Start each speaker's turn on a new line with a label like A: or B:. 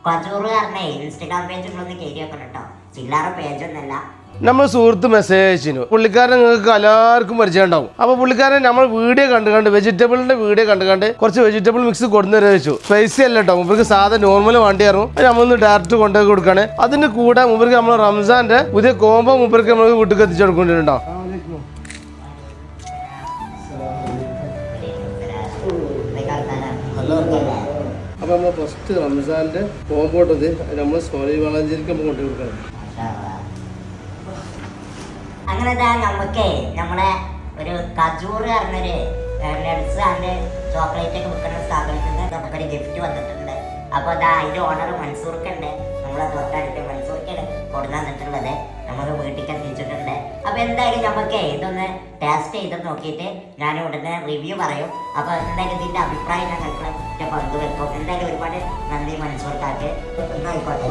A: പച്ചൂറുകാരനെ Instagram പേജുകളൊന്ന് കയറി വെക്കണം കേട്ടോ. ചില്ലറ പേജൊന്നല്ല.
B: നമ്മൾ സുഹൃത്ത് മെസ്സേജ് അയച്ചിരുന്നു. പുള്ളിക്കാരൻ നിങ്ങൾക്ക് എല്ലാവർക്കും പരിചയം ഉണ്ടാവും. അപ്പോൾ പുള്ളിക്കാരൻ നമ്മൾ വീഡിയോ കണ്ട് വെജിറ്റബിളിന്റെ വീഡിയോ കണ്ട് കുറച്ച് വെജിറ്റബിൾ മിക്സ് കൊണ്ടുവരാൻ വെച്ചു. സ്പൈസി അല്ല കേട്ടോ, മുമ്പർക്ക് സാധാ നോർമൽ വണ്ടിയായിരുന്നു. നമ്മളൊന്ന് ഡയറക്റ്റ് കൊണ്ടുപോയി കൊടുക്കാണ്. അതിന്റെ കൂടെ മുമ്പർക്ക് നമ്മൾ റംസാന്റെ പുതിയ കോംബോ മുമ്പർക്ക് നമ്മൾ വീട്ടിൽ എത്തിച്ചു കൊടുക്കേണ്ടിട്ടുണ്ടോ. അപ്പൊ നമ്മൾ ഫസ്റ്റ് റംസാന്റെ കോമ്പോട്ടത് നമ്മൾ സോറി വളാഞ്ചേരിക്ക് നമ്മൾ കൊണ്ടുപോയി കൊടുക്കണം.
A: അങ്ങനെ നമുക്കേ നമ്മളെ ഒരു കജൂർ പറഞ്ഞൊരു നട്സ് ആൻഡ് ചോക്ലേറ്റ് ഒക്കെ വിൽക്കുന്ന സ്ഥാപനത്തിൽ നിന്ന് നമുക്കൊരു ഗിഫ്റ്റ് വന്നിട്ടുണ്ട്. അപ്പോൾ അതിന്റെ ഓണർ മൻസൂർക്കുണ്ട്. നമ്മളെ തൊട്ടടുത്ത് മൻസൂർക്കാണ് കൊടുത്തു തന്നിട്ടുള്ളത്. നമുക്ക് വീട്ടിലേക്ക് എത്തിച്ചിട്ടുണ്ട്. അപ്പോൾ എന്തായാലും നമുക്കേ ഇതൊന്ന് ടേസ്റ്റ് ചെയ്ത് നോക്കിയിട്ട് ഞാൻ ഉടനെ റിവ്യൂ പറയും. അപ്പോൾ എന്തായാലും ഇതിന്റെ അഭിപ്രായം ഞങ്ങൾക്ക് പങ്കുവെക്കും. എന്തായാലും ഒരുപാട് നന്ദി മൻസൂർക്കാർക്ക്. ആയിക്കോട്ടെ.